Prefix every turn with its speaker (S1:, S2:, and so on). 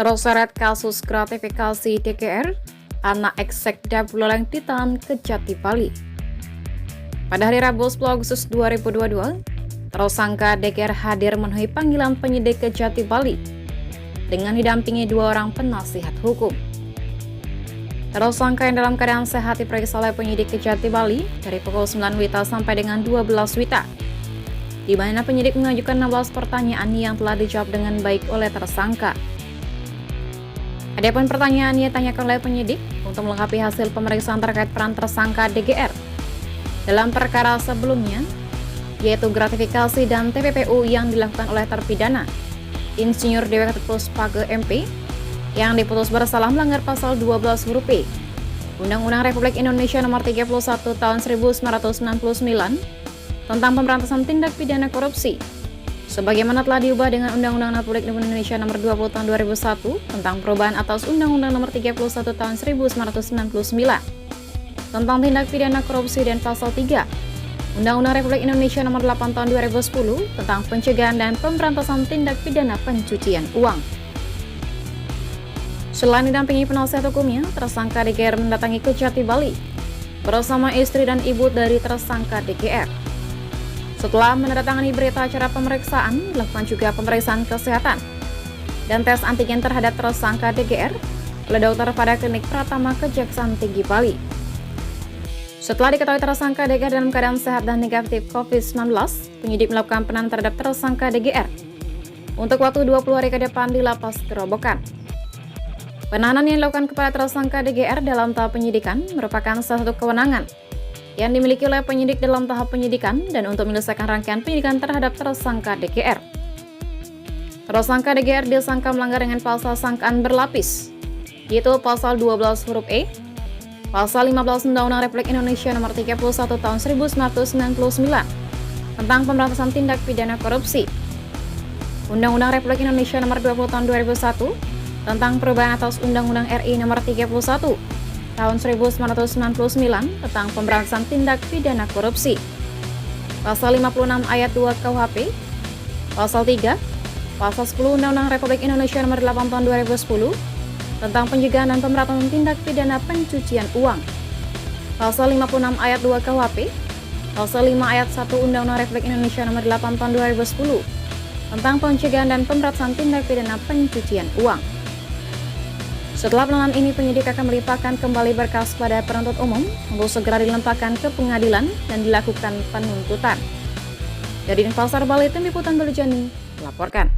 S1: Terseret kasus gratifikasi DGR, anak eksekda Buleleng ditahan Kejati Bali. Pada hari Rabu 10 Agustus 2022, tersangka DGR hadir memenuhi panggilan penyidik Kejati Bali dengan didampingi 2 orang penasihat hukum. Tersangka yang dalam keadaan sehat diperiksa oleh penyidik Kejati Bali dari pukul 9 WITA sampai dengan 12 WITA, di mana penyidik mengajukan 16 pertanyaan yang telah dijawab dengan baik oleh tersangka. Adapun pertanyaan yang ditanyakan oleh penyidik untuk melengkapi hasil pemeriksaan terkait peran tersangka DGR dalam perkara sebelumnya, yaitu gratifikasi dan TPPU yang dilakukan oleh terpidana Insinyur Dewi Puspage MP yang diputus bersalah melanggar pasal 12 huruf E Undang-Undang Republik Indonesia Nomor 31 Tahun 1999 tentang pemberantasan tindak pidana korupsi, sebagaimana telah diubah dengan Undang-Undang Republik Indonesia Nomor 20 Tahun 2001 tentang perubahan atas Undang-Undang Nomor 31 Tahun 1999 tentang tindak pidana korupsi dan pasal 3 Undang-Undang Republik Indonesia Nomor 8 Tahun 2010 tentang pencegahan dan pemberantasan tindak pidana pencucian uang. Selain didampingi penasihat hukumnya, tersangka DGR mendatangi Kejati Bali bersama istri dan ibu dari tersangka DGR. Setelah menandatangani berita acara pemeriksaan, dilakukan juga pemeriksaan kesehatan dan tes antigen terhadap tersangka DGR oleh dokter pada klinik Pratama Kejaksaan Tinggi Bali. Setelah diketahui tersangka DGR dalam keadaan sehat dan negatif COVID-19, penyidik melakukan penahanan terhadap tersangka DGR untuk waktu 20 hari ke depan di Lapas Gerobokan. Penahanan yang dilakukan kepada tersangka DGR dalam tahap penyidikan merupakan salah satu kewenangan yang dimiliki oleh penyidik dalam tahap penyidikan dan untuk menyelesaikan rangkaian penyidikan terhadap tersangka DGR. Tersangka DGR disangka melanggar dengan pasal sangkaan berlapis, yaitu pasal 12 huruf E, pasal 15 Undang-Undang Republik Indonesia Nomor 31 Tahun 1999 tentang pemberantasan tindak pidana korupsi, Undang-Undang Republik Indonesia Nomor 20 Tahun 2001 tentang perubahan atas Undang-Undang RI Nomor 31 Tahun 1999 tentang pemberantasan tindak pidana korupsi, pasal 56 ayat 2 KUHP, pasal 3, pasal 10 Undang-Undang Republik Indonesia Nomor 8 Tahun 2010 tentang pencegahan dan pemberantasan tindak pidana pencucian uang, pasal 56 ayat 2 KUHP, pasal 5 ayat 1 Undang-Undang Republik Indonesia Nomor 8 Tahun 2010 tentang pencegahan dan pemberantasan tindak pidana pencucian uang. Setelah penahanan ini, penyidik akan melimpahkan kembali berkas pada penuntut umum untuk segera dilimpahkan ke pengadilan dan dilakukan penuntutan. Dari Denpasar, Bali, Tim Liputan Beljani melaporkan.